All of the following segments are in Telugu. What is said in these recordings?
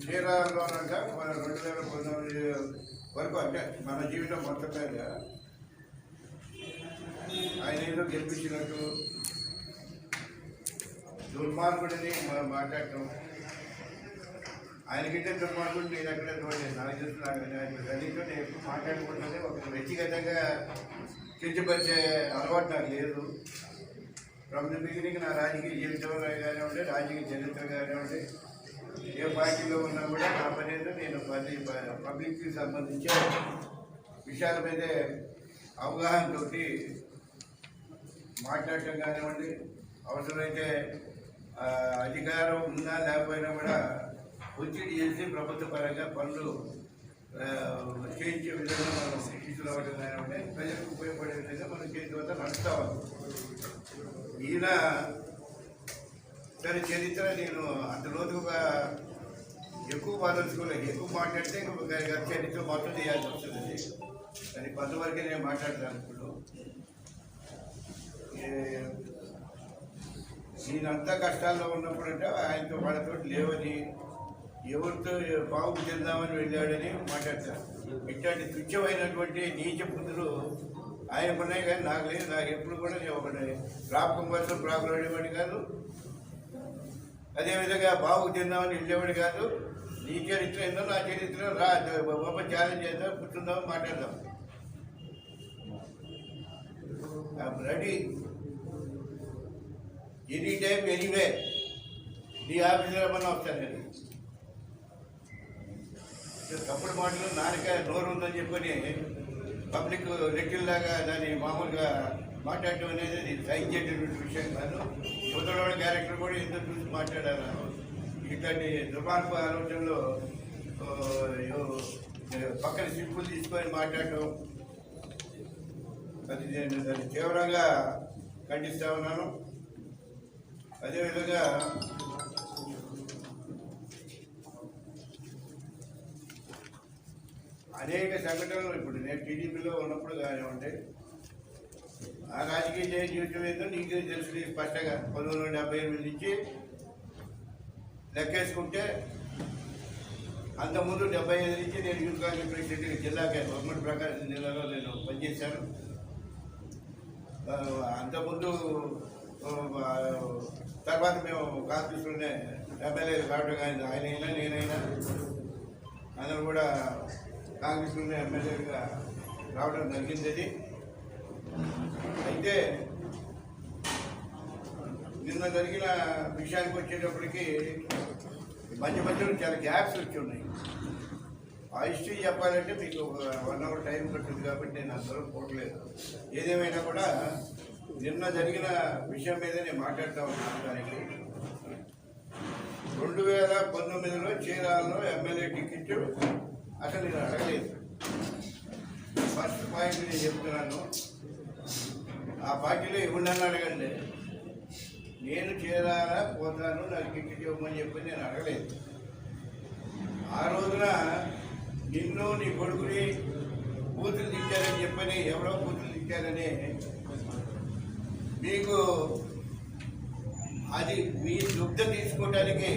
శ్రీరామలోనంట 2019 వరకు అంటే మన జీవితం మొత్తం మీద ఆయన ఏదో గెలిపించినట్టు దుర్మార్గుడిని మాట్లాడటం, ఆయనకింటే దుర్మార్గుడు నేను ఎక్కడ చూడలేదు. నాకు తెలుసు, దళితులు నేను ఎప్పుడు మాట్లాడుకుంటుంటే ఒక వ్యక్తిగతంగా కించపరిచే అలవాటు నాకు లేదు. ఫ్రమ్ ది బిగినింగ్ నా రాజకీయ జీవితంలో కానివ్వండి, రాజకీయ చరిత్ర కానివ్వండి, ఏ పార్టీలో ఉన్నా కూడా నా పని అయితే నేను పబ్లిక్కి సంబంధించిన విషయాల మీదే అవగాహనతో మాట్లాడటం కానివ్వండి, అవసరమైతే అధికారం ఉన్నా లేకపోయినా కూడా ఒత్తిడి చేసి ప్రభుత్వ పరంగా పనులు చేయించే విధంగా మనం తీసుకురావడం కానివ్వండి, ప్రజలకు ఉపయోగపడే విధంగా మనం చేతితో నడుస్తాం. ఈయన తన చరిత్ర నేను అంత లోతుగా ఎక్కువ బాధలుసుకోలేదు. ఎక్కువ మాట్లాడితే చరిత్ర మొత్తం చేయాల్సి వస్తుంది. కానీ కొంతవరకే నేను మాట్లాడతాను. ఇప్పుడు నేనంతా కష్టాల్లో ఉన్నప్పుడంటే ఆయనతో వాళ్ళతో లేవని, ఎవరితో బాగు చెందామని వెళ్ళాడని మాట్లాడతారు. ఇట్లాంటి తుచ్చమైనటువంటి నీచ బుద్ధులు ఆయనకున్నాయి, కానీ నాకు లేదు. నాకు ఎప్పుడు కూడా నేను ఒకటి ప్రాపకం కోసం ప్రాకులాడేవాడి కాదు, అదేవిధంగా బాగు చెందామని వెళ్ళేవాడు కాదు. నీ చరిత్ర ఏందో నా చరిత్ర రా గొప్ప ఛాలెంజ్ చేద్దాం, కూర్చుందాం, మాట్లాడదాం. Ready any time anyway. నీ ఆఫీసులో ఏమన్నా వస్తాను నేను. తప్పుడు మాటలు నాన్నకాయ నోరు ఉందని చెప్పని పబ్లిక్ లెక్కల్లాగా దాన్ని మామూలుగా మాట్లాడటం అనేది నేను సహించేటటువంటి విషయం కాదు. యువతలోని క్యారెక్టర్ కూడా ఎందుకు చూసి మాట్లాడాను. ఇట్లాంటి దుర్మార్గ ఆలోచనలో పక్కన సింపుల్ తీసుకొని మాట్లాడటం, అది నేను దాన్ని తీవ్రంగా ఖండిస్తూ ఉన్నాను. అదేవిధంగా అనేక సంఘటనలు ఇప్పుడు నేను టీడీపీలో ఉన్నప్పుడు కానివ్వండి, ఆ రాజకీయ జీవితం ఏందో నీకు తెలుసు స్పష్టంగా. 1978 నుంచి లెక్కేసుకుంటే అంతకుముందు 75 నుంచి నేను యూత్ కాంగ్రెస్ ప్రెసిడెంట్ జిల్లాకి ఉమ్మడి ప్రకాశం జిల్లాలో నేను పనిచేశాను. అంతకుముందు తర్వాత మేము కాంగ్రెస్లోనే ఎమ్మెల్యే కావడం కానీ ఆయనైనా నేనైనా అందరూ కూడా కాంగ్రెస్లోనే ఎమ్మెల్యేగా రావడం జరిగింది. అయితే నిన్న జరిగిన విషయానికి వచ్చేటప్పటికి మధ్య మధ్యలో చాలా గ్యాప్స్ వచ్చి ఉన్నాయి. ఆ హిస్టరీ చెప్పాలంటే మీకు 1 అవర్ టైం పడుతుంది కాబట్టి నేను అందరూ పోవట్లేదు. ఏదేమైనా కూడా నిన్న జరిగిన విషయం మీద నేను మాట్లాడుతూ ఉన్నాను. దానికి 2019లో చీరాలలో ఎమ్మెల్యే టికెట్ అసలు నేను అడగలేదు. ఫస్ట్ పాయింట్ నేను చెప్తున్నాను, ఆ పార్టీలో ఎవరినన్నా అడగండి, నేను చేరాలా పోతాను, నాకు టికెట్ ఇవ్వమని చెప్పి నేను అడగలేదు. ఆ రోజున నిన్ను నీ కొడుకుని బూతులు తిట్టారని చెప్పని, ఎవరో బూతులు తిట్టారని మీకు అది మీ దుగ్ధ తీసుకోవడానికి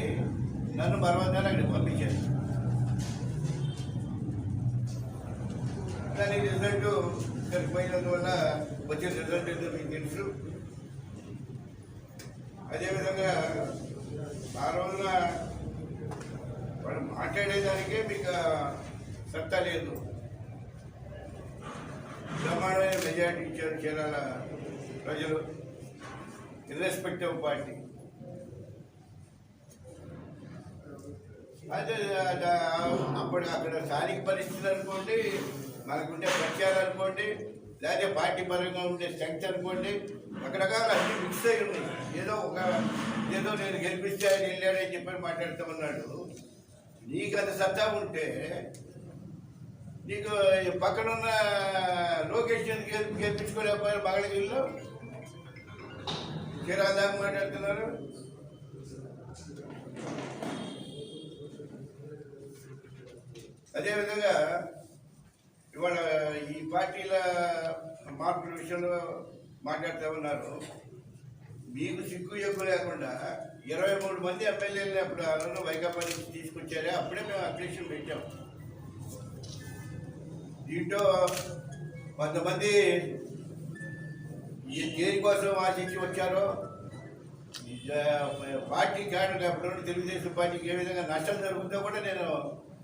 నన్ను బలవంతాన్ని అక్కడ పంపించారు. దాని రిజల్ట్ సరిపోయినందువల్ల వచ్చే రిజల్ట్ ఏదో మీకు తెలుసు. అదేవిధంగా ఆ రోజున వాడు మాట్లాడేదానికే మీకు సత్తా లేదు. బ్రహ్మాండమైన మెజార్టీ ఇచ్చారు చీరాల ప్రజలు, ఇర్రెస్పెక్టివ్ పార్టీ. అదే అప్పుడు అక్కడ స్థానిక పరిస్థితులు అనుకోండి, మనకుండే ప్రచారం అనుకోండి, లేకపోతే పార్టీ పరంగా ఉండే స్ట్రెంగ్త్ అనుకోండి, రకరకాల అన్ని మిక్స్ అయి ఉన్నాయి. ఏదో నేను గెలిపిస్తే ఆయన వెళ్ళాడని చెప్పని మాట్లాడుతామన్నాడు. నీకు అంత సత్తా ఉంటే నీకు పక్కనున్న లోకేష్ గెలిపించుకోలేకపోయారు. బాగలగిరిలో చీరాదాకా మాట్లాడుతున్నారు. అదేవిధంగా ఇవాళ ఈ పార్టీల మార్పుల విషయంలో మాట్లాడుతూ ఉన్నారు. మీకు సిగ్గు ఎక్కువ లేకుండా 23 మంది ఎమ్మెల్యేలని అప్పుడు అందులో వైకాపా నుంచి తీసుకొచ్చారే, అప్పుడే మేము అప్లికేషన్ పెట్టాం. దీంట్లో కొంతమంది దేనికోసం ఆశించి వచ్చారో పార్టీ క్యాడర్ అప్పుడు తెలుగుదేశం పార్టీకి ఏ విధంగా నష్టం జరుగుతుందో కూడా నేను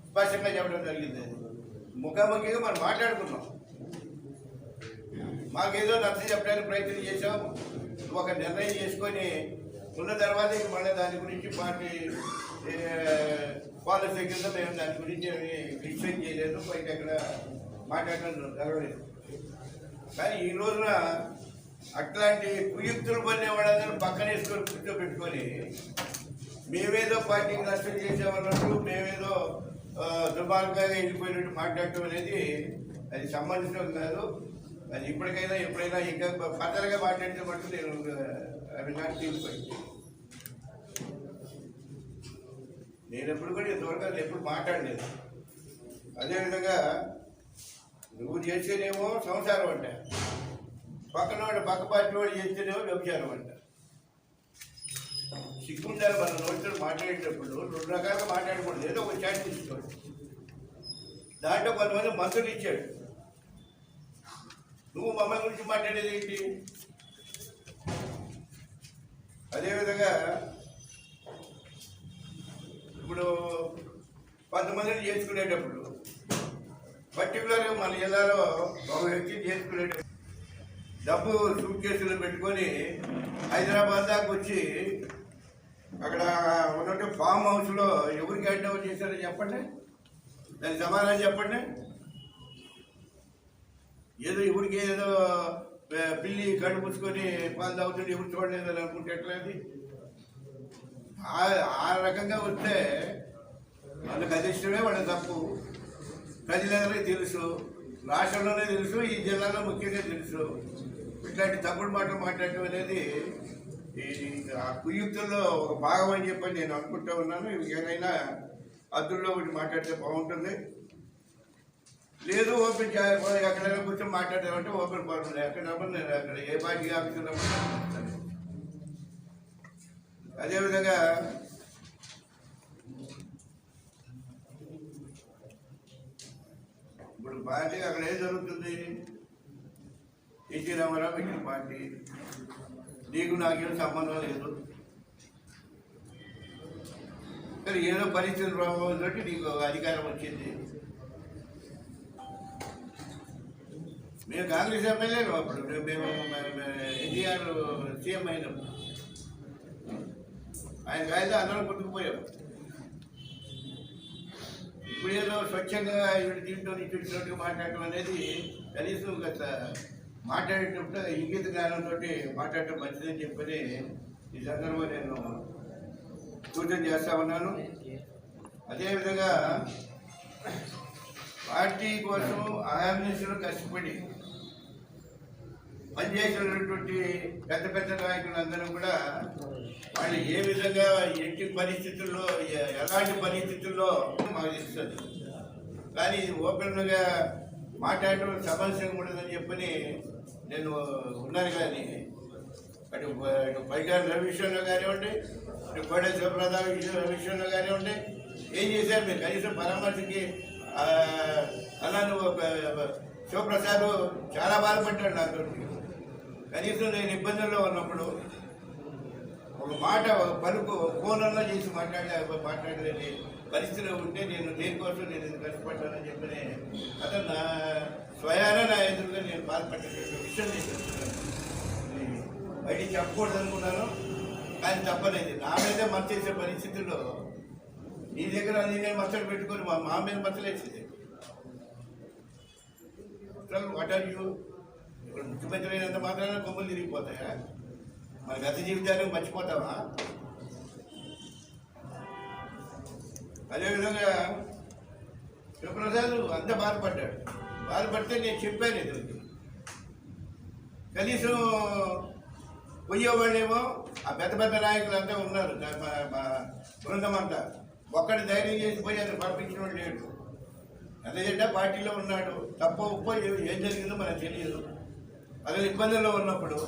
స్పష్టంగా చెప్పడం జరిగింది. ముఖాముఖిగా మనం మాట్లాడుకున్నాం. మాకేదో నచ్చ చెప్పడానికి ప్రయత్నం చేసాం. ఒక నిర్ణయం చేసుకొని ఉన్న తర్వాత మళ్ళీ దాని గురించి పార్టీ పాలసీ కింద మేము దాని గురించి డిసిషన్ చేయలేదు, బయట ఎక్కడ మాట్లాడడం జరగలేదు. కానీ ఈ రోజున అట్లాంటి కుయుక్తులు పడిన వాళ్ళందరూ పక్కన వేసుకొని కూర్చోబెట్టుకొని మేమేదో పార్టీకి నష్టం చేసేవాళ్ళంటూ మేమేదో దుర్మార్గంగా వెళ్ళిపోయినట్టు మాట్లాడటం అనేది అది సంబంధించడం కాదు. అది ఇప్పటికైనా ఎప్పుడైనా ఇంకా ఫర్దర్గా మాట్లాడితే మటుకు నేను అవి నాకు తీసిపోయి నేను ఎప్పుడు కూడా ఇంతవరకు ఎప్పుడు మాట్లాడలేదు. అదేవిధంగా నువ్వు చేసేనేమో సంసారం అంట, పక్కన వాడు పక్క పార్టీ వాడు చేస్తేనేమో వ్యభిచారం అంట. సిగ్గుండాలి మన నోటితో మాట్లాడేటప్పుడు 2 రకాలుగా మాట్లాడకూడదు. ఏదో ఒక చాట్ తీసుకోండి. దాంట్లో కొంతమంది మంత్రులు ఇచ్చాడు. నువ్వు మమ్మల్ని గురించి మాట్లాడేది ఏంటి? అదేవిధంగా ఇప్పుడు కొంతమందిని చేసుకునేటప్పుడు పర్టికులర్గా మన జిల్లాలో ఒక వ్యక్తిని చేసుకునేటప్పుడు డబ్బు సూట్ కేసులు పెట్టుకొని హైదరాబాద్ దాకా వచ్చి అక్కడ ఉన్నట్టు ఫామ్ హౌస్లో ఎవరికి హ్యాండ్ ఓవర్ చేశారో చెప్పండి, దానికి సమాధానం చెప్పండి. ఏదో ఎవరికి ఏదో పిల్లి కళ్ళు పుచ్చుకొని పాలు తాగుతుంది, ఎవరు చూడలేదు అని అనుకుంటే ఎట్లేదు. ఆ రకంగా వస్తే వాళ్ళకి అది ఇష్టమే, వాళ్ళ తప్పు. ప్రజలందరికీ తెలుసు, రాష్ట్రంలోనే తెలుసు, ఈ జిల్లాలో ముఖ్యంగా తెలుసు. ఇట్లాంటి తప్పుడు మాటలు మాట్లాడటం అనేది ఆ కుయుక్తుల్లో ఒక భాగం అని చెప్పని నేను అనుకుంటూ ఉన్నాను. ఏదైనా అద్దుల్లో ఒకటి మాట్లాడితే బాగుంటుంది. లేదు ఓపెన్ ఎక్కడైనా కూర్చొని మాట్లాడాలంటే ఓపెన్ పడుతుంది. ఎక్కడ నేను అక్కడ ఏ పార్టీ ఆఫీస్ ఉన్నప్పుడు. అదేవిధంగా ఇప్పుడు పార్టీ అక్కడ ఏం జరుగుతుంది? ఎన్టీ రామారావు పెట్టిన పార్టీ, నీకు నాకేం సంబంధం లేదు. కానీ ఏదో పరిస్థితుల ప్రభావం తోటి నీకు అధికారం వచ్చింది. మేము కాంగ్రెస్ ఎమ్మెల్యేలు అప్పుడు, మేము ఎన్టీఆర్ సీఎం అయినప్పుడు ఆయన కాయిదా అందరం కొట్టుకుపోయాం. ఇప్పుడు ఏదో స్వచ్ఛంగా ఇవి దీంట్లో ఇటు మాట్లాడటం అనేది కనీసం గత మాట్లాడేటప్పుడు ఇంగిత జ్ఞానంతో మాట్లాడటం మంచిదని చెప్పని ఈ సందర్భంగా నేను సూచన చేస్తా ఉన్నాను. అదేవిధంగా పార్టీ కోసం ఆర్గనైజేషన్లో కష్టపడి పనిచేసినటువంటి పెద్ద పెద్ద నాయకులందరూ కూడా వాళ్ళు ఏ విధంగా ఎట్టి పరిస్థితుల్లో ఎలాంటి పరిస్థితుల్లో మాకు తెలుస్తుంది. కానీ ఇది ఓపెన్గా మాట్లాడటం సమస్య ఉండదని చెప్పని నేను ఉన్నాను. కానీ అటు పైగా విషయంలో కానివ్వండి, ఇటు కోడే శివప్రసాద్ విషయంలో కానివ్వండి, ఏం చేశారు మీరు? కనీసం పరామర్శకి అలా నువ్వు శివప్రసాద్ చాలా బాధపడ్డాడు నాతో. కనీసం నేను ఇబ్బందుల్లో ఉన్నప్పుడు ఒక మాట పలుకు ఫోన్లో చేసి మాట్లాడలేని పరిస్థితిలో ఉంటే నేను దేనికోసం నేను ఇది కష్టపడ్డానని చెప్పని అతను నా స్వయాన నా ఎదురుగా నేను బాధపడ్డటువంటి విషయం నేను చెప్తున్నాను. బయటికి చెప్పకూడదు అనుకున్నాను, కానీ తప్పలేదు. నా మీదే మచ్చ చేసే పరిస్థితుల్లో నీ దగ్గర నేను మచ్చలు పెట్టుకొని మా మీద మచ్చలేసేది. What are you? ఇప్పుడు ముఖ్యమంత్రి అయినంత మాత్రాన కొమ్ములు తిరిగిపోతాయా? మన గత జీవితాన్ని మర్చిపోతావా? అదేవిధంగా శివప్రసాద్ అంత బాధపడ్డాడు. బాధపడితే నేను చెప్పాను ఎదురుకి. కనీసం పోయేవాళ్ళేమో ఆ పెద్ద పెద్ద నాయకులు అంతా ఉన్నారు, మా బృందం అంతా. ఒక్కడి ధైర్యం చేసి పోయి అతను పంపించిన వాడు లేడు. అదేంటా పార్టీలో ఉన్నాడు, తప్ప ఉప్పో ఏం జరిగిందో మనకు తెలియదు. అతను ఇబ్బందుల్లో ఉన్నప్పుడు,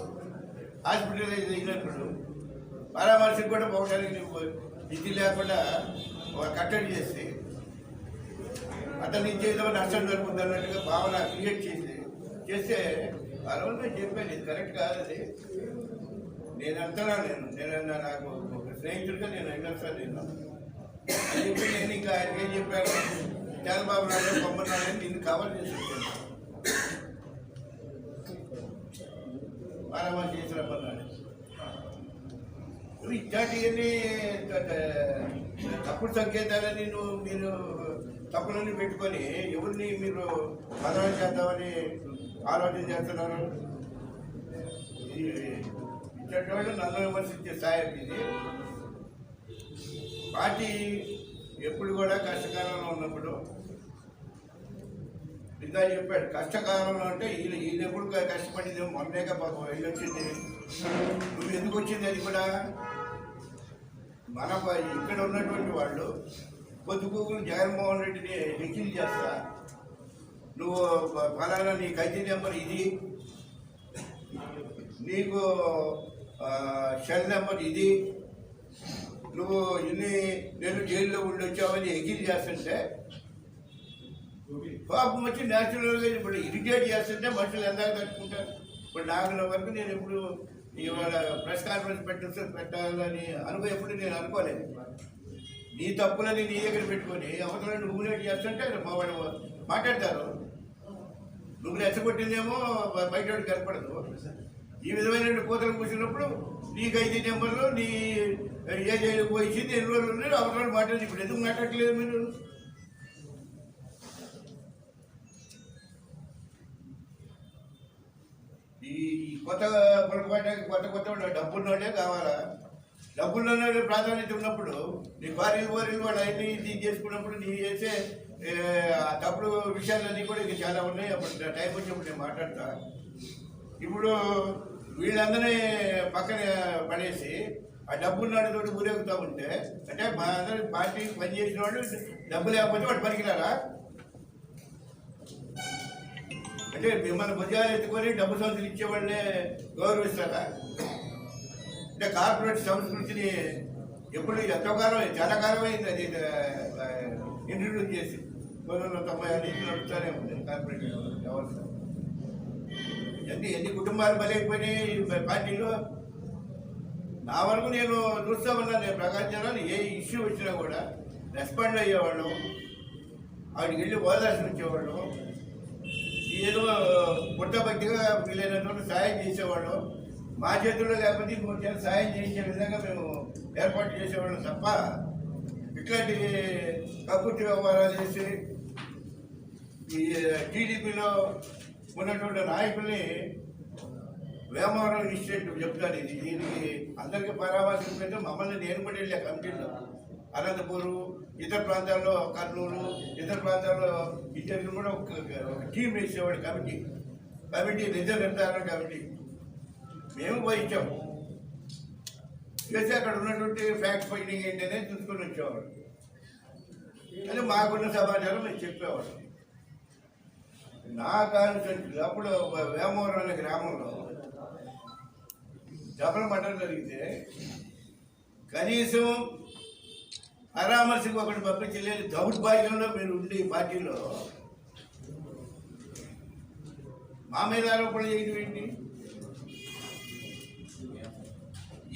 హాస్పిటలైజ్ అయినప్పుడు పరామర్శకు కూడా పోవడానికి నువ్వు ఇది లేకుండా ఒక కట్టడి చేసి అతని నుంచి ఏదో నష్టం జరుగుతుంది అన్నట్టుగా భావన క్రియేట్ చేస్తే ఆ రోజు నేను చెప్పాను ఇది కరెక్ట్ కాదని. నేను అంతనా నేను నాకు ఒక స్నేహితుడిగా నేను ఎన్నోసార్లు నేను అని చెప్పి నేను ఇంకా ఆయనకి ఏం చెప్పాను, చంద్రబాబు నాయుడు పొమ్మన్నాడని నిన్ను కవర్ చేసి వచ్చాను, పరామర్శ చేసి రమ్మన్నాడు. ఇట్లాంటివన్నీ తప్పుడు సంకేతాలని మీరు తప్పులన్నీ పెట్టుకొని ఎవరిని మీరు బదనాలు చేద్దామని ఆలోచన చేస్తున్నారు. ఇట్లాంటి వాళ్ళు నన్ను విమర్శించే స్థాయి ఇది. పార్టీ ఎప్పుడు కూడా కష్టకాలంలో ఉన్నప్పుడు ఇంకా చెప్పాడు, కష్టకాలంలో అంటే వీళ్ళు ఎప్పుడు కష్టపడింది మొన్నేక పాపం వెళ్ళి వచ్చింది, నువ్వు ఎందుకు వచ్చింది అది కూడా మన ఇక్కడ ఉన్నటువంటి వాళ్ళు పొద్దుకూకులు జగన్మోహన్ రెడ్డిని హెచ్చింగ్ చేస్తా, నువ్వు ఫలానా నీ ఖైదీ నెంబర్ ఇది, నీకు షెల్ నెంబర్ ఇది, నువ్వు ఇన్ని నేను జైల్లో ఉండి వచ్చావని ఎగిరి చేస్తుంటే పాపం వచ్చి న్యాచురల్గా ఇప్పుడు ఇరిటేట్ చేస్తుంటే మనుషులు ఎందాక తట్టుకుంటారు. ఇప్పుడు నాకు వరకు నేను ఎప్పుడు ఇవాళ ప్రెస్ కాన్ఫరెన్స్ పెట్టాలని ఎప్పుడు నేను అనుకోలేదు. నీ తప్పులని నీ దగ్గర పెట్టుకొని అవతలని నువ్వులేట్ చేస్తుంటే వాళ్ళు మాట్లాడతారు. నువ్వు రెచ్చగొట్టిందేమో బయట కనపడదు. ఈ విధమైన కోతలు కూర్చున్నప్పుడు నీకు 5 నెంబర్లు నీ ఏ జైలుకు పోయింది ఎన్ని రోజులు ఉన్నాయి అవతలని మాట్లాడి ఇప్పుడు ఎందుకు మాట్లాడట్లేదు మీరు? ఈ కొత్త పొరపాటు కొత్త డబ్బున్నోడే కావాలా? డబ్బులున్నోడే ప్రాధాన్యత ఉన్నప్పుడు నీ భార్యలు వాడు అన్ని ఇది చేసుకున్నప్పుడు నీ చేసే తప్పుడు విషయాలన్నీ కూడా ఇంకా చాలా ఉన్నాయి. అప్పుడు టైం వచ్చినప్పుడు నేను మాట్లాడతా. ఇప్పుడు వీళ్ళందరినీ పక్కన పడేసి ఆ డబ్బున్నోడితో ఊరేగుతూ ఉంటే అంటే మా అందరి పార్టీకి పనిచేసిన వాడు డబ్బు లేకపోతే వాడు పనికిరారా? అంటే మిమ్మల్ని భుజాలు ఎత్తుకొని డబ్బు సంస్థలు ఇచ్చేవాళ్ళనే గౌరవిస్తారా? అంటే కార్పొరేట్ సంస్కృతిని ఎప్పుడు ఎంతో కాలం చాలా కాలం అయింది అది ఇంట్రడ్యూస్ చేసి 1996 నుంచి నడుస్తూనే ఉంది కార్పొరేట్ వ్యవస్థ. ఎన్ని కుటుంబాలు బలైపోయినాయి పార్టీలో. నా వరకు నేను చూస్తూ ఉన్నాను. నేను ప్రకాశం జిల్లాలో ఏ ఇష్యూ వచ్చినా కూడా రెస్పాండ్ అయ్యేవాళ్ళం, వాడికి వెళ్ళి ఓదార్చి వచ్చేవాళ్ళం, ఏదో పుట్టబట్టిగా వీలైనటువంటి సాయం చేసేవాళ్ళం. మా చేతుల్లో లేకపోతే ఇంకొక సాయం చేసే విధంగా మేము ఏర్పాటు చేసేవాళ్ళం తప్ప ఇట్లాంటి కక్కుర్తి వ్యవహారాలు చేసి ఈ టీడీపీలో ఉన్నటువంటి నాయకుల్ని వేమవరం ఇన్స్టిట్యూట్ చెప్తాను. ఇది దీనికి అందరికీ పరామర్శం పెడితే మమ్మల్ని నేను కూడా వెళ్ళా కమిటీలో. అనంతపూరు, ఇతర ప్రాంతాల్లో కర్నూలు, ఇతర ప్రాంతాల్లో ఇద్దరు కూడా ఒక టీం వేసేవాడు కమిటీ నిజ నిర్ధారణ కమిటీ. మేము పోయించాము చేసి అక్కడ ఉన్నటువంటి ఫ్యాక్ట్ ఫైండింగ్ ఏంటనే చూసుకొని వచ్చేవాడు. అని మాకున్న సమాచారం మేము చెప్పేవాడు. నా కాన్స్టిట్యూన్సీ అప్పుడు వేమవరం అనే గ్రామంలో డబల్ మటన్ జరిగితే కనీసం పరామర్శకు ఒకటి పంపించలేని దౌర్భాగ్యంలో మీరు ఉండి పార్టీలో మా మీద ఆరోపణ చేయడం ఏంటి?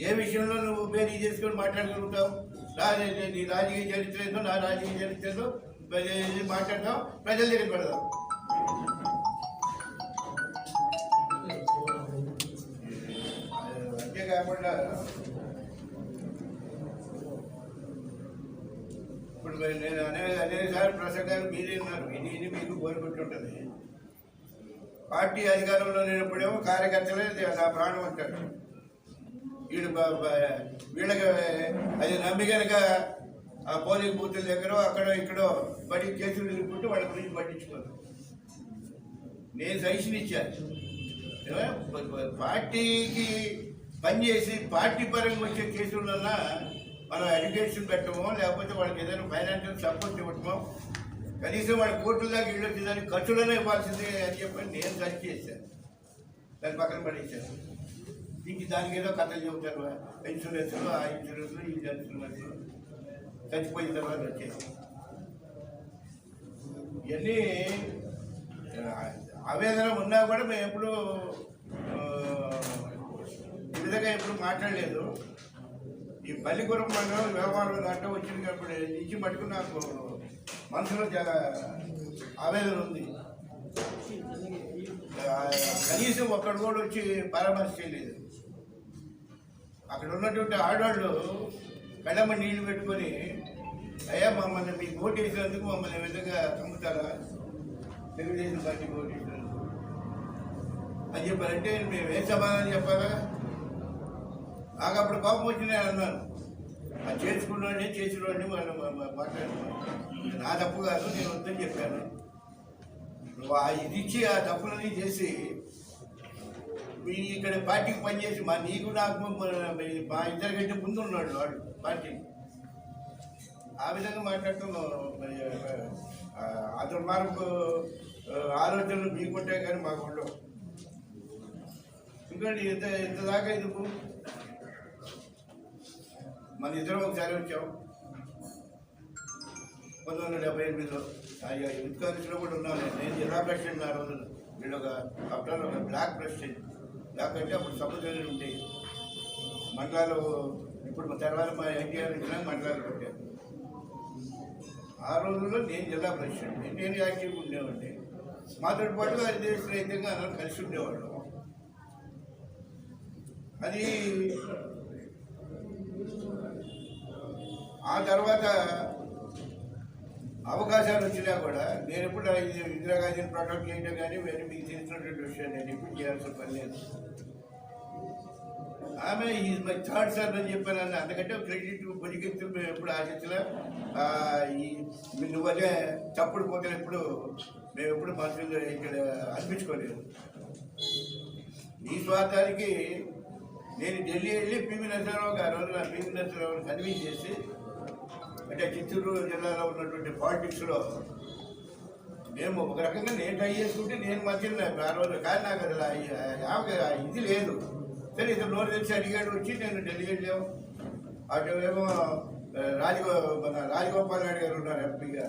ఏ విషయంలో నువ్వు పేరు చేసుకొని మాట్లాడగలుగుతావు? నీ రాజకీయ చరిత్ర ఏందో నా రాజకీయ చరిత్ర ఏందో మాట్లాడతాం, ప్రజల దగ్గర పెడదాం. అంతేకాకుండా ఇప్పుడు నేను అనేకసార్లు ప్రసంగాలు మీరే ఉన్నారు, ఇది మీకు కోరుకుంటుంటుంది. పార్టీ అధికారంలో లేనప్పుడేమో కార్యకర్తలే నా ప్రాణం అంటాడు. వీళ్ళకి అది నమ్మి కనుక ఆ పోలింగ్ బూతుల దగ్గర అక్కడో ఇక్కడో బడి కేసులు నిలుపుకుంటూ వాళ్ళ గురించి పట్టించుకోరు. నేను సజెషన్ ఇచ్చాను, పార్టీకి పనిచేసి పార్టీ పరంగా వచ్చే కేసులన్నా మనం ఎడ్యుకేషన్ పెట్టమో లేకపోతే వాళ్ళకి ఏదైనా ఫైనాన్షియల్ సపోర్ట్ ఇవ్వటమో కనీసం వాళ్ళ కోర్టుల దాకా ఇళ్ళు వచ్చేదానికి ఖర్చులనే ఇవ్వాల్సిందే అని చెప్పి నేను సజెస్ట్ చేశాను. దాన్ని పక్కన పడేసాను. ఇంక దానికి ఏదో కథలు చెబుతారు, ఇన్సూరెన్స్లు ఆ ఇన్సూరెన్స్లు ఈ ఇన్సూరెన్స్లు చచ్చిపోయిన తర్వాత వచ్చేది. ఇవన్నీ ఆవేదన ఉన్నా కూడా మేము ఎప్పుడు ఈ విధంగా ఎప్పుడు మాట్లాడలేదు. ఈ పల్లిపురం మండలం వ్యవహారం దాంట్లో వచ్చినప్పుడు నుంచి మటుకు నాకు మనసులో చాలా ఆవేదన ఉంది. కనీసం ఒక్కడు కూడా వచ్చి పరామర్శ చేయలేదు. అక్కడ ఉన్నటువంటి ఆడవాళ్ళు కళ్ళమ్మ నీళ్లు పెట్టుకొని, అయ్యా మమ్మల్ని మీకు ఓటు వేసినందుకు మమ్మల్ని విధంగా చంపుతారా, తెలుగుదేశం పార్టీకి ఓటు వేసినందుకు అని చెప్పారంటే మేము ఏం సమాధానం చెప్పాలా? నాకు అప్పుడు కోపం వచ్చింది అన్నాను. అది చేసుకున్నాడే చేసినవాడిని వాళ్ళు మాట్లాడుతున్నాను. నా తప్పు కాదు, నేను వద్దని చెప్పాను. ఇది ఇచ్చి ఆ తప్పులని చేసి మీ ఇక్కడ పార్టీకి పనిచేసి నీకు నాకు మా ఇద్దరి కంటే ముందు ఉన్నాడు వాడు పార్టీ. ఆ విధంగా మాట్లాడటం అతని మార్పు ఆలోచనలు మీకుంటే కానీ మాకు ఉండవు. ఎందుకంటే ఇంత దాకా ఎందుకు? మన ఇద్దరం ఒకసారి వచ్చాం 1978లో. యూత్ కాంగ్రెస్లో కూడా ఉన్నాను నేను. జిల్లా ప్రెసిడెంట్ ఆ రోజు. వీళ్ళు ఒక బ్లాక్ ప్రెసిడెంట్. బ్లాక్ అంటే అప్పుడు సముద్రాలు ఉంటాయి మండలాలు. ఇప్పుడు తర్వాత మా ఎన్టీఆర్ ఇచ్చినా మండలాలు పెట్టారు. ఆ రోజుల్లో నేను జిల్లా ప్రెసిడెంట్, నేను యాక్టివ్గా ఉండేవాడిని. మాతో పాటు అధిదేశంగా అందరం కలిసి ఉండేవాళ్ళం. అది ఆ తర్వాత అవకాశాలు వచ్చినా కూడా నేను ఎప్పుడు ఇందిరాగాంధీని ప్రొటెక్ట్ చేయడం కానీ వేరే మీకు తెలిసినటువంటి విషయం నేను ఎప్పుడు చేయాల్సిన పని లేదు. ఆమె ఈజ్ మై థర్డ్ సర్వ్ అని చెప్పాను. అందుకంటే క్రెడిట్ బొజికెత్తులు మేము ఎప్పుడు ఆశించలే. నువ్వనే తప్పుడు పోతే ఎప్పుడు మేము ఎప్పుడు మనసులో ఇక్కడ అనిపించుకోలేదు. ఈ స్వార్థానికి నేను ఢిల్లీ వెళ్ళి పివి నరసింహారావు గారు రోజున పివి నరసింహారావుని కన్వీన్స్ చేసి, అంటే చిత్తూరు జిల్లాలో ఉన్నటువంటి పాలిటిక్స్లో మేము ఒక రకంగా నేను ట్రై చేసుకుంటే నేను మధ్యలో ఆ రోజు. కానీ నాకు అసలు ఇది లేదు. సరే ఇతను నోరు తెలిసి అడిగాడు వచ్చి నేను ఢిల్లీ వెళ్ళాము. అటు ఏమో మన రాజగోపాల్ నాయుడు గారు ఉన్నారు ఎంపీగా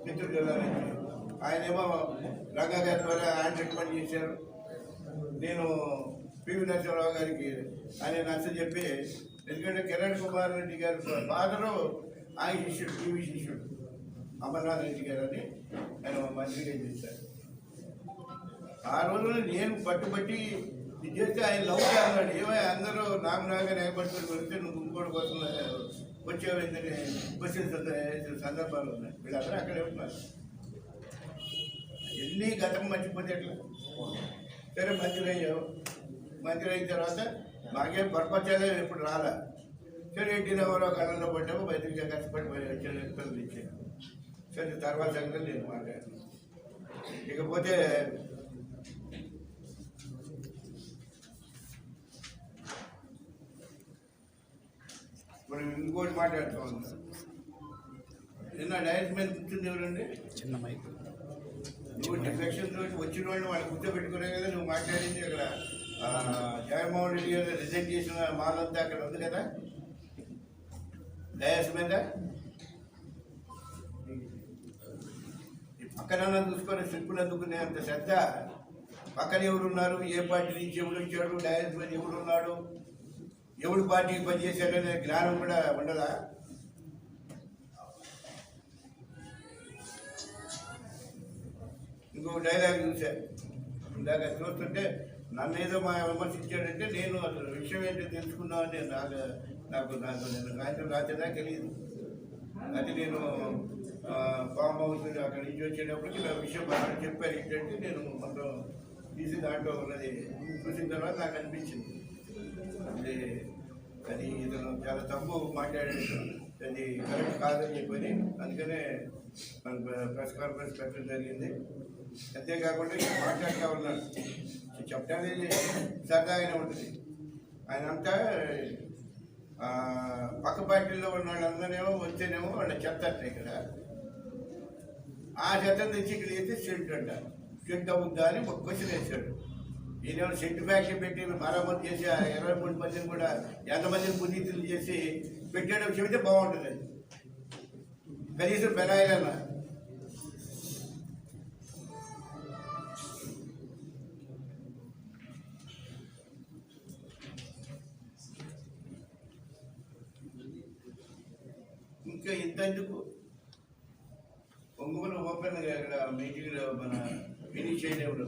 చిత్తూరు జిల్లా నుంచి. ఆయనేమో రంగా గారి ద్వారా ఆయన రికమెండ్ చేశారు. నేను పివి నరసింహారావు గారికి ఆయన నచ్చ చెప్పి, ఎందుకంటే కిరణ్ కుమార్ రెడ్డి గారి ఫాదరు ఆయన శిష్యుడు, పివి శిష్యుడు అమర్నాథ్ రెడ్డి గారు అని ఆయన మంత్రిగా చేశారు. ఆ రోజున నేను పట్టుబట్టి ఇది చేస్తే ఆయన లవ్ అన్నాడు. ఏమై అందరూ నాకు ఏర్పడుతుంది వస్తే నువ్వు ఇంకోటి కోసం వచ్చేవాళ్ళని వచ్చిన సందర్భాలు ఉన్నాయి. వీళ్ళందరూ అక్కడే ఉన్నారు. ఎన్ని గతం మర్చిపోతే ఎట్లా? సరే మంత్రి అయ్యావు. మంత్రి అయిన తర్వాత మాకేం పరపత్యాలే ఎప్పుడు రాలా. సరే ఎన్టీ రామారావు కళ్ళలో పడ్డాము, బయటగా కష్టపడి వచ్చే పిల్లలు ఇచ్చాను. సరే తర్వాత సంగతి నేను మాట్లాడాను. ఇకపోతే మనం ఇంకోటి మాట్లాడుతూ ఉన్నాం. నిన్న డైరెక్ట్ మీద కూర్చుంది ఎవరండి? చిన్న మైక్. నువ్వు డిఫెక్షన్ తోటి వచ్చిన వాళ్ళు వాళ్ళు కూర్చోబెట్టుకునే కదా నువ్వు మాట్లాడింది. అక్కడ జగన్మోహన్ రెడ్డి గారు రిజైన్ చేసిన మాలంతా అక్కడ ఉంది కదా డయాస్ మీద. ఈ పక్కన చూసుకొని స్లిప్పులు అందుకునే అంత శ్రద్ధ పక్కన ఎవరున్నారు, ఏ పార్టీ నుంచి ఎవరు వచ్చాడు, డయాస్ మీద ఎవరున్నాడు, ఎవడు పార్టీకి పనిచేశాడనే జ్ఞానం కూడా ఉండదా? ఇంకో డైలాగ్ చూశాను ఇందాక చూస్తుంటే, నన్ను ఏదో మా విమర్శించాడంటే నేను అసలు విషయం ఏంటో తెలుసుకున్నామని నాకు నేను సాయంత్రం రాత్రిదా తెలియదు. అది నేను ఫామ్ హౌస్ అక్కడ నుంచి వచ్చేటప్పటికి నా విషయం బాగా చెప్పారు. ఏంటంటే నేను మొత్తం తీసి దాంట్లో ఉన్నది చూసిన తర్వాత నాకు అనిపించింది అది ఇతను చాలా తప్పు మాట్లాడాడు, అది కరెక్ట్ కాదని చెప్పని. అందుకనే మనకు ప్రెస్ కాన్ఫరెన్స్ పెట్టడం జరిగింది. అంతేకాకుండా మాట్లాడుతూ ఉన్నాడు. చెప్పడానికి సరదాగానే ఉంటుంది. ఆయన అంతా పక్క పార్టీల్లో ఉన్న వాళ్ళందరేమో వచ్చేనేమో వాళ్ళ చెత్త అంటాయి కదా, ఆ చెత్త తెచ్చి ఇక్కడ అయితే స్టెంట్ అంటారు. స్టెంట్ అవుద్దా అని ఒక క్వశ్చన్ వేశాడు. ఈయన సెంటు ఫ్యాక్టరీ పెట్టి మరమ్మతు చేసి 23 మందిని కూడా ఎంతమందిని పునీతులు చేసి పెట్టేటప్పుడు చెబితే బాగుంటుంది. కనీసం పెనాయిలన్నా ఇంకా ఇంతెందుకు ఒంగోలు ఓపెన్ అక్కడ మీటింగ్లో మన ఇనిషియేటివ్లో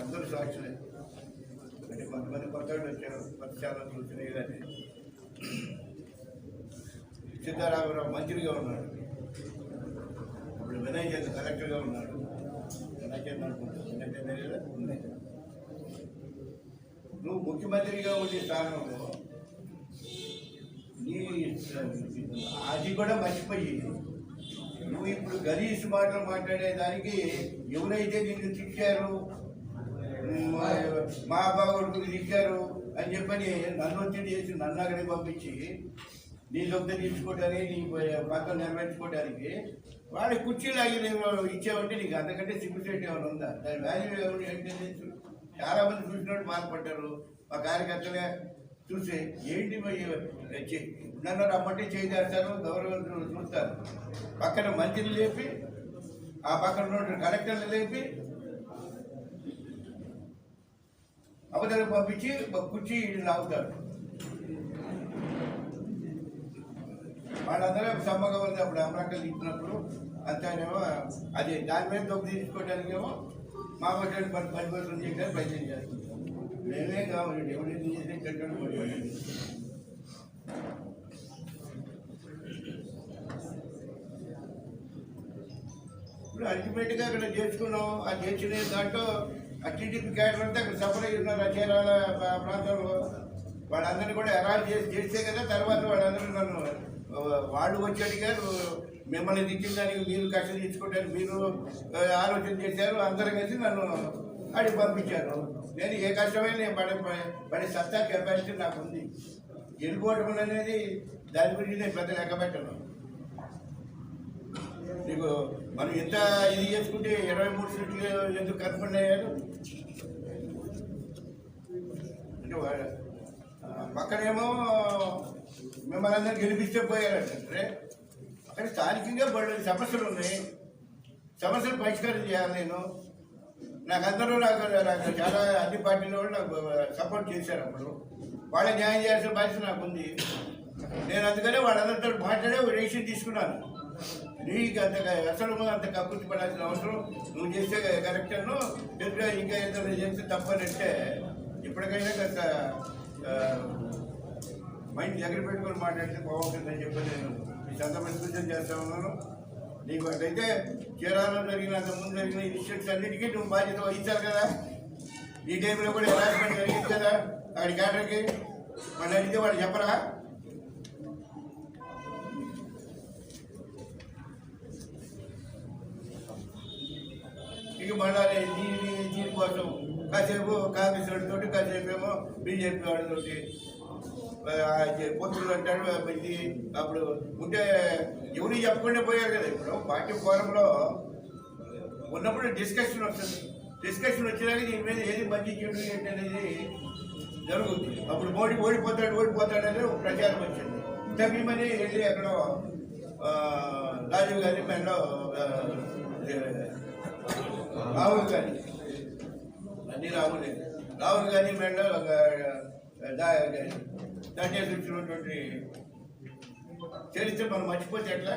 అందరూ సాక్షులే. అంటే కొంతమంది కొత్త వాళ్ళు వచ్చారు, కొత్త చాలా చూసినాయి. కానీ సీతారామరావు మంత్రిగా ఉన్నాడు, ఇప్పుడు వినయ్ చంద్ర కలెక్టర్గా ఉన్నాడు. వినయ్ చంద్ర అనుకుంటాడు, నువ్వు ముఖ్యమంత్రిగా ఉండే స్థానంలో నీ అది కూడా మర్చిపోయి నువ్వు ఇప్పుడు గలీష్ మాటలు మాట్లాడేదానికి ఎవరైతే నిన్ను తిట్టారు, మా బాగుడికి తిట్టారు అని చెప్పని నన్ను ఒత్తిడి చేసి నన్ను అక్కడికి పంపించి నీ లొంగ తీసుకోవడానికి నీ పక్కన నెరవేర్చుకోవడానికి వాళ్ళ కుర్చీలు ఆగి ఇచ్చావంటే నీకు అంతకంటే సిగ్గుసేట్ ఏమైనా ఉందా? దాని వాల్యూ ఎవరు ఏంటంటే చాలామంది చూసినట్టు బాధపడ్డారు. మా కార్యకర్తలే చూసి ఏంటి నన్ను రమ్మంటే చేస్తారు, గౌరవంతులు చూస్తారు. పక్కన మంత్రులు లేపి ఆ పక్కన ఉన్న కలెక్టర్లు లేపి అవతలకు పంపించి కుర్చీ లాగుతారు. వాళ్ళందరూ సమ్మగా ఉంది. అప్పుడు అమరాకలు ఇచ్చినప్పుడు అంతానేమో అది దాని మీద దొంగ తీసుకోవడానికేమో మా పట్టాన్ని 10% చేయడానికి ప్రయత్నం చేస్తుంది. మేమేం కావాలి, ఎవరైతే చేస్తే చెట్టు. ఇప్పుడు అల్టిమేట్గా అక్కడ చేసుకున్నాం. ఆ చేసిన దాంట్లో ఆ టీడీపీ క్యాడర్ అంతా అక్కడ సఫర్ ఉన్నారు. ఆ చీరాల ప్రాంతంలో వాళ్ళందరినీ కూడా అరెస్ట్ చేస్తే కదా తర్వాత వాళ్ళందరూ నన్ను వాళ్ళు వచ్చి అడిగారు, మిమ్మల్ని దిక్కిన దానికి మీరు కష్టం తీసుకోవడానికి మీరు ఆలోచన చేశారు. అందరూ కలిసి నన్ను అడిగి పంపించారు. నేను ఏ కష్టమైనా నేను పడే సత్తా కెపాసిటీ నాకు ఉంది. ఎన్నుకోవటం అనేది దాని గురించి నేను పెద్ద లెక్క పెట్టను. నీకు మనం ఎంత ఇది చేసుకుంటే 23 సీట్లు ఎందుకు కన్ఫర్మ్ అయ్యారు అంటే పక్కనేమో మిమ్మల్ని అందరూ గెలిపిస్తే పోయారంటే అక్కడ స్థానికంగా బళ్ళు సమస్యలు ఉన్నాయి. సమస్యలు పరిష్కారం చేయాలి. నాకు అందరూ నాకు చాలా అన్ని పార్టీల వాళ్ళు నాకు సపోర్ట్ చేశారు. అప్పుడు వాళ్ళ న్యాయం చేయాల్సిన బాధ్యత నాకు ఉంది. నేను అందుకనే వాళ్ళందరితో మాట్లాడే రేషన్ తీసుకున్నాను. నీకు అసలు అంత కక్కుర్తి పడాల్సిన అవసరం నువ్వు చేసే కరెక్టర్ను ఎదురుగా ఇంకా ఏదైనా చేస్తే తప్పనంటే ఇప్పటికైనా కాస్త మైండ్ దగ్గర పెట్టుకొని మాట్లాడితే బాగుంటుందని చెప్పి నేను ఈ సందర్భంగా సూచన చేస్తా ఉన్నాను. నీకు అట్లయితే చీరాలలో జరిగిన అంత ముందు జరిగిన ఇన్స్టిట్యూట్స్ అన్నిటికీ నువ్వు బాధ్యత వహించాలి కదా. ఈ టైంలో కూడా హెరాస్మెంట్ జరిగింది కదా అక్కడి క్యాడర్కి. వాళ్ళు అడిగితే వాళ్ళు చెప్పరా? ఇక మళ్ళీ దీనికోసం కాసేపు కాంగ్రెస్ వాడితోటి, కాసేపు ఏమో బీజేపీ వాడితోటి పొత్తులు అంటాడు. ఇది అప్పుడు ఉంటే ఎవరు చెప్పకుండా పోయారు కదా. ఇప్పుడు పార్టీ ఫోరంలో ఉన్నప్పుడు డిస్కషన్ వస్తుంది. డిస్కషన్ వచ్చినాక దీని మీద ఏది మంచి చెడు ఏంటి అనేది జరుగుతుంది. అప్పుడు మోడీ ఓడిపోతాడని ప్రచారం వచ్చింది. తగ్గిమని వెళ్ళి ఎక్కడో రాజీవ్ గాంధీ మెడలో రాహుల్ గాంధీ రాహుల్ గాంధీ మెడలో దండేసి వచ్చినటువంటి చరిత్ర మనం మర్చిపోతే ఎట్లా?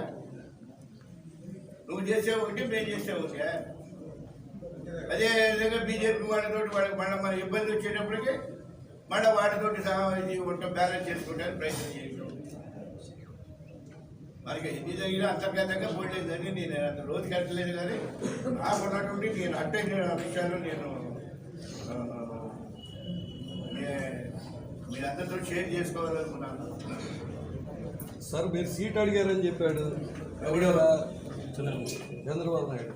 నువ్వు చేసే ఒకటి మేము చేసే ఒకటి. అదే విధంగా బీజేపీ వాళ్ళతోటి వాళ్ళకి మళ్ళీ మన ఇబ్బంది వచ్చేటప్పటికి మళ్ళీ వాటితోటి ఇది ఉంటాం, బ్యాలెన్స్ చేసుకోవడానికి ప్రయత్నం చేసాం. మనకి ఎన్ని జరిగినా అంతర్గతంగా పోలేదు అని నేను అంత రోజుకి వెళ్ళలేదు. కానీ నాకున్నటువంటి నేను అట్టయిన విషయాలు నేను మీరందరితో షేర్ చేసుకోవాలనుకున్నాను. సార్ మీరు సీట్ అడిగారని చెప్పాడు చంద్రబాబు నాయుడు.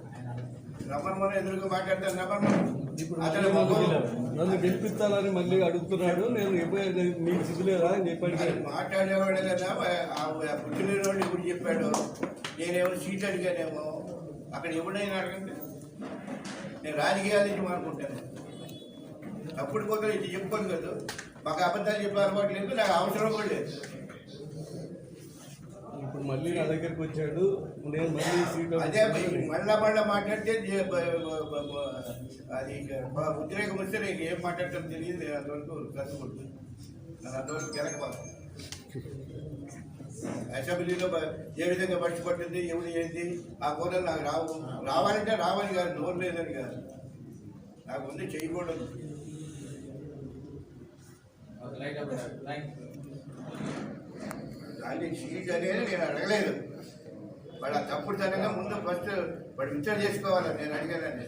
రమణమోహన్ ఎదురుగా మాట్లాడతాను. నన్ను గెలిపిస్తానని మళ్ళీ అడుగుతున్నాడు. నేను నీకు సిగ్గులేదా అని చెప్పాడు. మాట్లాడేవాడు కదా పుట్టినరోజు ఇప్పుడు చెప్పాడు. నేనేమో సీట్ అడిగానేమో. అక్కడ ఎవడైనా అడగండి. నేను రాజకీయాల నుంచి అనుకుంటాను. అప్పుడు పోతే ఇది చెప్పుకోను కదా, మాకు అబద్ధాలు చెప్పే అలవాటు లేదు, నాకు అవసరం కూడా లేదు. ఇప్పుడు మళ్ళీ నా దగ్గరికి వచ్చాడు, నేను మళ్ళీ సీట్ అదే మళ్ళా మాట్లాడితే అది ఉద్రేకం వస్తే నీకు ఏం మాట్లాడటం తెలియదు, అంతవరకు కష్టపడుతుంది. నన్ను అంతవరకు వెనకపోతుంది. అసెంబ్లీలో ఏ విధంగా పట్టుబట్టింది, ఎవరు ఏంది ఆ కోరలు నాకు రావాలంటే రావాలి కాదు, నోరు లేదని కాదు, నాకు ఉంది చేయకూడదు. దాన్ని సీట్ అనేది నేను అడగలేదు. వాడు ఆ తప్పుడు తనగా ముందు ఫస్ట్ వాడు విచారణ చేసుకోవాలి, నేను అడిగానండి.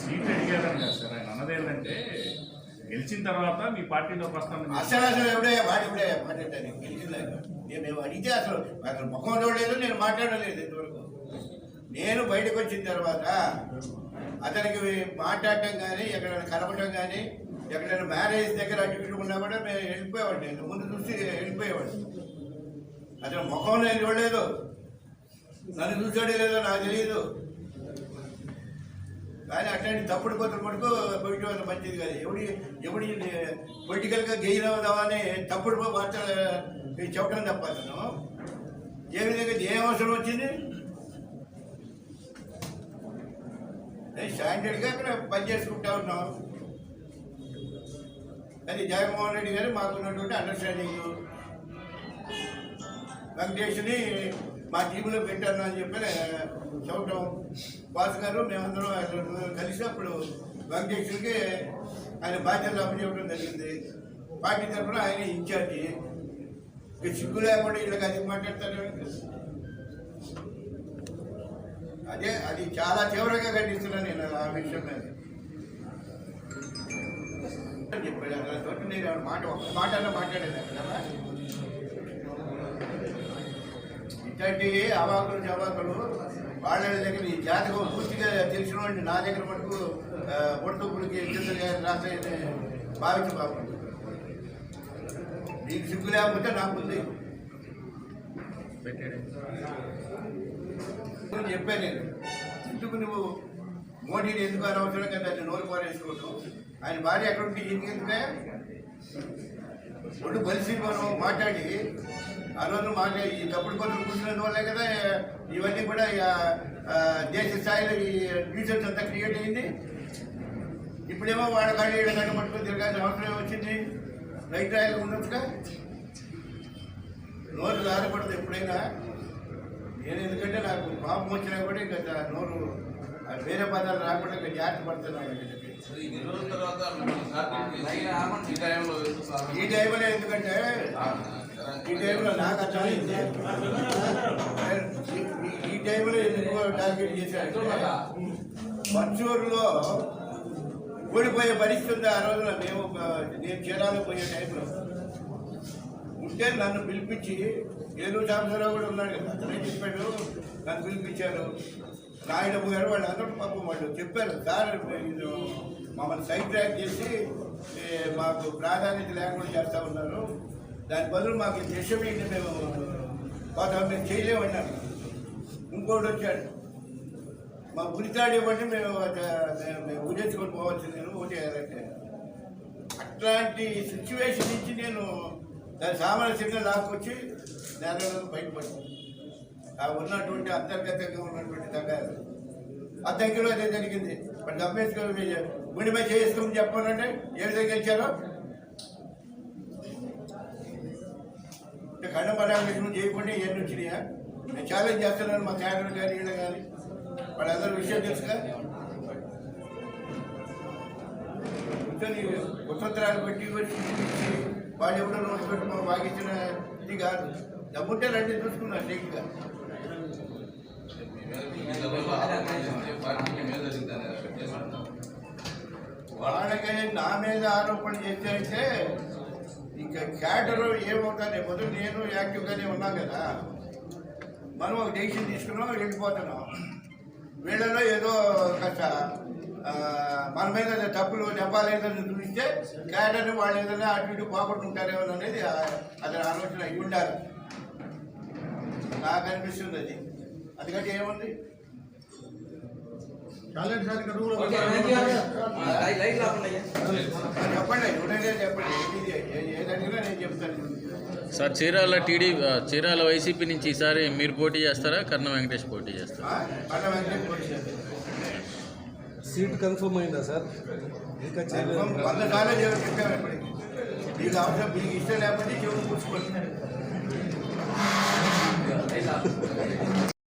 సీట్ అడిగారని కాదు సార్, ఆయన అన్నది ఏంటంటే గెలిచిన తర్వాత మీ పార్టీలోకి వస్తాను. అసలు ఎవడే మాట్లాడాను గెలిచిందాక నేను అడిగితే అసలు ముఖం చూడలేదు, నేను మాట్లాడలేదు ఇంతవరకు. నేను బయటకు వచ్చిన తర్వాత అతనికి మాట్లాడటం కానీ, ఎక్కడైనా కలపటం కానీ, ఎక్కడైనా మ్యారేజ్ దగ్గర అటు ఇటు ఉన్నా కూడా మేము వెళ్ళిపోయేవాడు. నేను ముందు చూసి వెళ్ళిపోయేవాడు. అతను ముఖం నేను చూడలేదు, నన్ను చూసాడే లేదో నాకు తెలియదు. కానీ అట్లాంటి తప్పుడు కొత్తలు మటుకు బయట వల్ల మంచిది కాదు. ఎవడి పొలిటికల్గా గెయిన్ అవుదామని తప్పుడు వార్తలు చెప్పడం తప్ప అతను ఏ విధంగా ఏం అవసరం వచ్చింది? స్టాండర్డ్గా అక్కడ పనిచేసుకుంటా ఉన్నాం. అది జగన్మోహన్ రెడ్డి గారు మాకున్నటువంటి అండర్స్టాండింగ్. వెంకటేష్ని మా టీంలో పెట్టాను అని చెప్పి చెప్పటం. వాసు గారు మేమందరం కలిసి అప్పుడు వెంకటేశ్వరికి ఆయన బాధ్యతలు అప్పచెప్పడం జరిగింది. పార్టీ తరఫున ఆయన ఇన్ఛార్జి. సిగ్గు లేకుండా వీళ్ళకి అది మాట్లాడతారు. అది చాలా తీవ్రంగా ఖండిస్తున్నాను నేను ఆ విషయం మీద. చెప్పాడు అక్కడ నేను ఒక్క మాట మాట్లాడేది అక్కడ. ఇట్లాంటి అవాకులు జవాకులు వాళ్ళ దగ్గర ఈ జాతకం పూర్తిగా తెలిసిన వాడిని నా దగ్గర మటుకు పొడుతుపులకి రాస్తాయని భావించి బాగుంది. నీకు సిగ్గు లేకపోతే నాకుంది చెప్పాను నేను. ఎందుకు నువ్వు మోడీని ఎందుకు అనవసరం కదా అది నోరు పారేసుకోవటం? ఆయన భార్య ఎక్కడ ఉంటే ఎందుకంటే ఒళ్ళు బలిసి మనం మాట్లాడి ఆ రోజు మాట్లాడి ఈ తప్పుడు పనులు కూర్చున్నందువల్లే కదా ఇవన్నీ కూడా దేశ స్థాయిలో ఈ న్యూసెన్స్ అంతా క్రియేట్ అయింది. ఇప్పుడేమో వాళ్ళ కాళ్ళు ఏడు గంట పట్టుకుని తిరగాల్సిన అవసరం వచ్చింది. రైట్ రాయలు ఉండొచ్చుగా. నోరు ఆరపడదు ఎప్పుడైనా. నేను ఎందుకంటే నాకు పాపం వచ్చినా కూడా ఇంకా నోరు వేరే పదాలు రాకుండా ఇంకా జాగ్రత్త పడుతున్నాను. ఈ టైంలో ఎందుకంటే ఈ టైంలో నాకు అర్థమైంది. ఈ టైంలో ఎందుకు టార్గెట్ చేశారంటే వర్చువల్లో ఓడిపోయే పరిస్థితి ఆ రోజున నేను చీరాలు పోయే టైంలో ఉంటే నన్ను పిలిపించి ఏలూరు సాంబశివరావు కూడా ఉన్నాడు కదా, అతనే చెప్పాడు. నన్ను పిలిపించారు. నాయుడు గారు వాళ్ళు అందరూ పాపం వాళ్ళు చెప్పారు, సార్ మమ్మల్ని సైడ్ ట్రాక్ చేసి మాకు ప్రాధాన్యత లేకుండా చేస్తూ ఉన్నారు, దాని బదులు మాకు దేశమేంటి మేము మేము చేయలేమన్నారు. ఇంకోటి వచ్చాడు, మా గురితాడు ఇవ్వండి మేము ఊరేసుకొని పోవాల్సింది నేను ఓటేయాలంటే. అట్లాంటి సిచ్యువేషన్ నుంచి నేను దాని సామరస్యంగా లాక్కొచ్చి నేను బయటపడ్డాను. ఆ ఉన్నటువంటి అంతర్గతంగా ఉన్నటువంటి తగ్గారు ఆ దగ్గరలో అదే జరిగింది. మరి అంబేద్కర్ గుండెపై చేసుకుని చెప్పాలంటే ఏ విధంగా గెలిచారో ఖండపడాలను చేయకుండా ఏం వచ్చినాయా? నేను ఛాలెంజ్ చేస్తున్నాను మా క్యాడర్ కానీ వీళ్ళు కానీ వాళ్ళందరూ విషయం తెలుసుగా. ఉత్తరాలు పెట్టి వచ్చి వాళ్ళు ఎవరో నోటు పెట్టుకో వాగించిన ఇది కాదు. డబ్బుంటే రండి చూసుకున్నా స్ట్రైట్గా. వాళ్ళకనే నా మీద ఆరోపణ చేస్తే ఇంకా క్యాడర్ ఏమవుతుంది? మొదలు నేను యాక్టివ్గానే ఉన్నాం కదా, మనం ఒక డెసిషన్ తీసుకున్నాం, వెళ్ళిపోతున్నాం. వీళ్ళలో ఏదో కాస్త మన మీద తప్పులు చెప్పాలేదని చూపిస్తే క్యాడర్ని వాళ్ళు ఏదైనా అటు ఇటు పోగొట్టుకుంటారేమో అనేది అతని ఆలోచన అయి ఉండాలి. నాకు అనిపిస్తుంది అది. అందుకంటే ఏముంది, చెప్పండి ఎవరైనా చెప్పండి ఏదడిగినా నేను చెప్తాను. సార్ చీరాల వైసీపీ నుంచి ఈసారి మీరు పోటీ చేస్తారా, కర్ణ వెంకటేష్ పోటీ చేస్తారా? పట్ల వెంకటేష్ పోటీ చేస్తారు. సీట్ కన్ఫర్మ్ అయిందా సార్? ఇంకా చేయలేదు. 100 సార్లు చెప్పాము ఇప్పటికి. మీకు అవసరం, మీకు ఇష్టం లేకపోతే చెవులు పూసుకోండి.